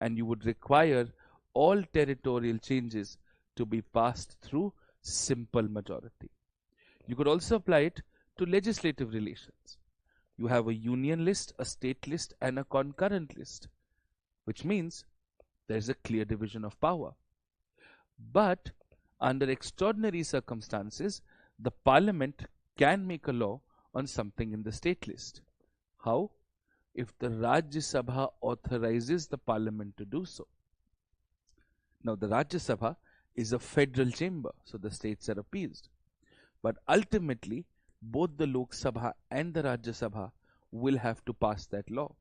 and you would require all territorial changes to be passed through simple majority. You could also apply it to legislative relations. You have a union list, a state list, and a concurrent list, which means there is a clear division of power. But under extraordinary circumstances, the parliament can make a law on something in the state list. How? If the Rajya Sabha authorizes the parliament to do so. Now, the Rajya Sabha is a federal chamber, so the states are appeased. But ultimately, both the Lok Sabha and the Rajya Sabha will have to pass that law.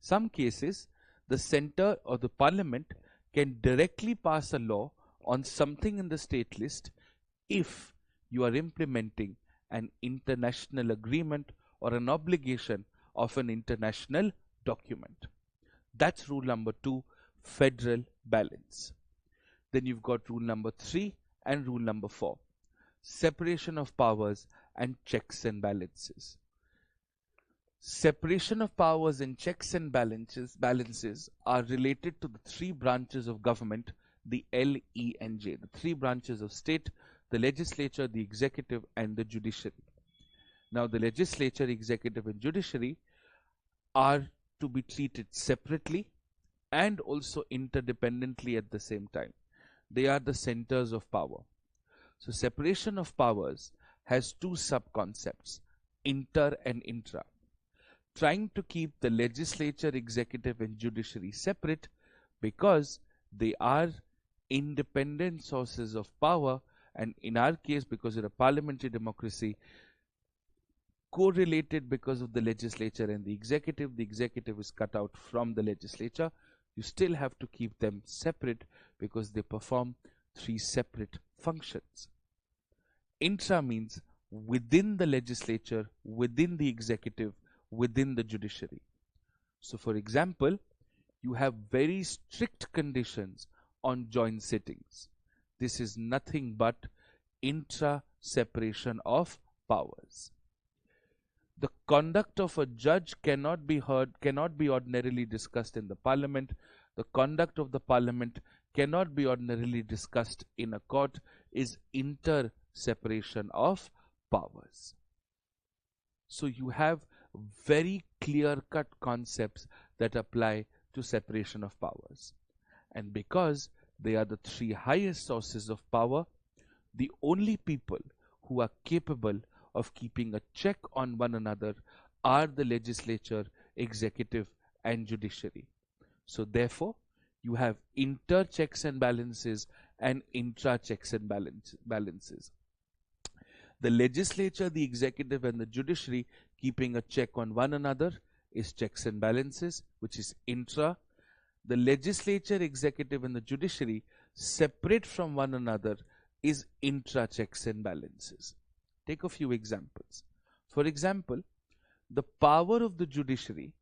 Some cases, the center or the parliament can directly pass a law on something in the state list if you are implementing an international agreement or an obligation of an international document. That's rule number 2, federal balance. Then you've got rule number 3 and rule number 4, separation of powers and checks and balances. Separation of powers and checks and balances are related to the 3 branches of government, the L, E and J, the 3 branches of state, the legislature, the executive and the judiciary. Now the legislature, executive and judiciary are to be treated separately and also interdependently at the same time. They are the centers of power. So separation of powers has 2 sub-concepts, inter and intra. Trying to keep the legislature, executive and judiciary separate because they are independent sources of power, and in our case, because we're a parliamentary democracy, correlated because of the legislature and the executive is cut out from the legislature. You still have to keep them separate because they perform 3 separate functions. Intra means within the legislature, within the executive, within the judiciary. So for example, you have very strict conditions on joint sittings. This is nothing but intra separation of powers. The conduct of a judge cannot be ordinarily discussed in the parliament. The conduct of the parliament cannot be ordinarily discussed in a court, is inter separation of powers. So you have very clear-cut concepts that apply to separation of powers. And because they are the 3 highest sources of power, the only people who are capable of keeping a check on one another are the legislature, executive and judiciary. So therefore, you have inter checks and balances and intra checks and balances. The legislature, the executive and the judiciary keeping a check on one another is checks and balances, which is intra. The legislature, executive and the judiciary separate from one another is intra checks and balances. Take a few examples. For example, the power of the judiciary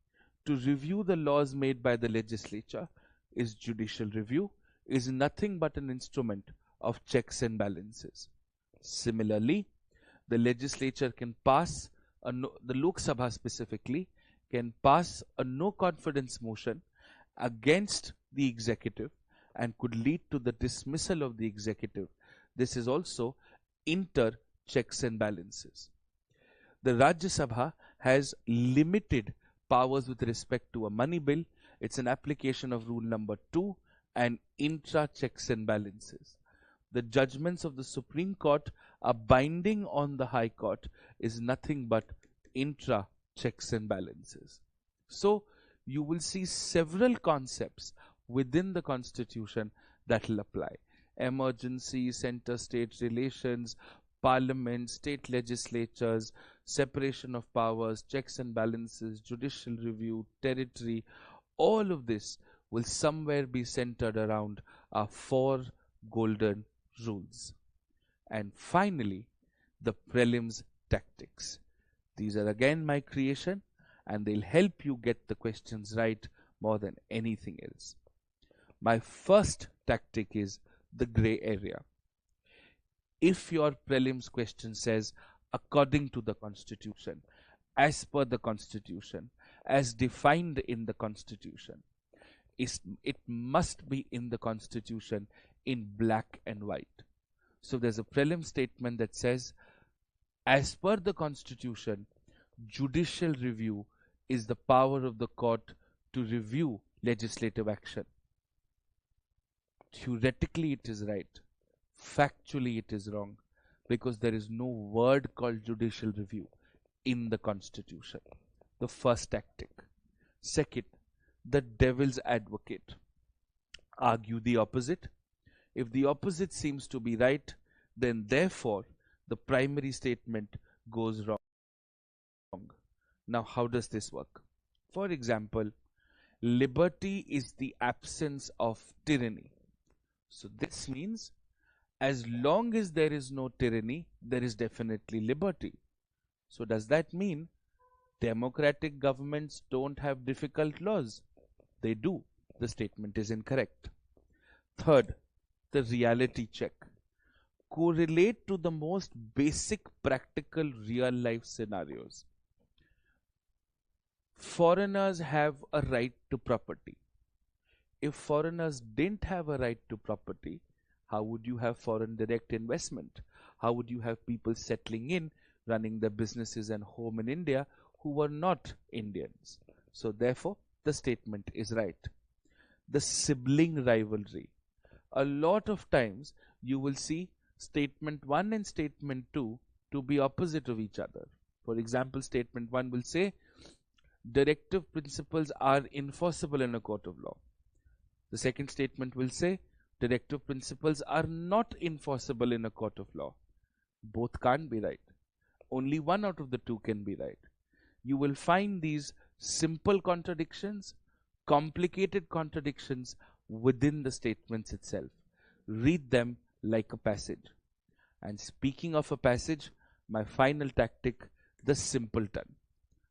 to review the laws made by the legislature is judicial review, is nothing but an instrument of checks and balances. Similarly, the legislature can pass, the Lok Sabha specifically, can pass a no confidence motion against the executive and could lead to the dismissal of the executive. This is also inter checks and balances. The Rajya Sabha has limited powers with respect to a money bill. It's an application of rule number 2 and intra checks and balances. The judgments of the Supreme Court are binding on the High Court is nothing but intra checks and balances. So you will see several concepts within the Constitution that will apply. Emergency, center-state relations, parliament, state legislatures, separation of powers, checks and balances, judicial review, territory, all of this will somewhere be centered around our 4 golden rules. And finally, the prelims tactics. These are again my creation and they'll help you get the questions right more than anything else. My first tactic is the gray area. If your prelims question says according to the Constitution, as per the Constitution, as defined in the Constitution, it must be in the Constitution in black and white. So there's a prelim statement that says, as per the Constitution, judicial review is the power of the court to review legislative action. Theoretically it is right, factually it is wrong, because there is no word called judicial review in the Constitution. The first tactic. Second, the devil's advocate. Argue the opposite. If the opposite seems to be right, then therefore the primary statement goes wrong. Now, how does this work? For example, liberty is the absence of tyranny. So this means as long as there is no tyranny, there is definitely liberty. So does that mean democratic governments don't have difficult laws? They do. The statement is incorrect. Third, the reality check. Correlate to the most basic practical real life scenarios. Foreigners have a right to property. If foreigners didn't have a right to property, how would you have foreign direct investment? How would you have people settling in, running their businesses and home in India who were not Indians? So therefore, the statement is right. The sibling rivalry. A lot of times you will see statement 1 and statement 2 to be opposite of each other. For example, statement 1 will say, directive principles are enforceable in a court of law. The second statement will say, directive principles are not enforceable in a court of law. Both can't be right. Only one out of the two can be right. You will find these simple contradictions, complicated contradictions within the statements itself. Read them like a passage. And speaking of a passage, my final tactic, the simpleton.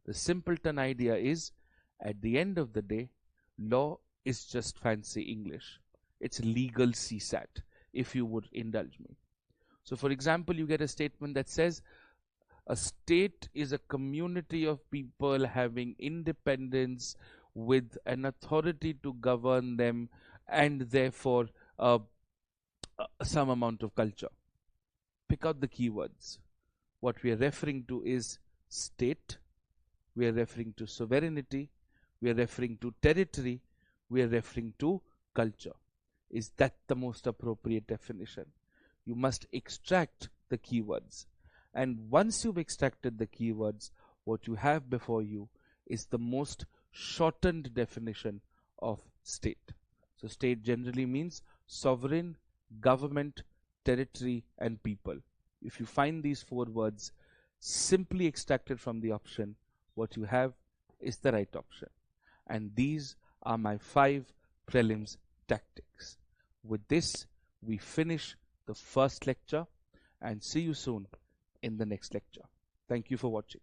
The simpleton idea is, at the end of the day, law is just fancy English. It's legal CSAT, if you would indulge me. So for example, you get a statement that says, a state is a community of people having independence with an authority to govern them and therefore some amount of culture. Pick out the keywords. What we are referring to is state, we are referring to sovereignty, we are referring to territory, we are referring to culture. Is that the most appropriate definition? You must extract the keywords. And once you've extracted the keywords, what you have before you is the most shortened definition of state. So state generally means sovereign, government, territory, and people. If you find these 4 words simply extracted from the option, what you have is the right option. And these are my 5 prelims tactics. With this, we finish the first lecture and see you soon in the next lecture. Thank you for watching.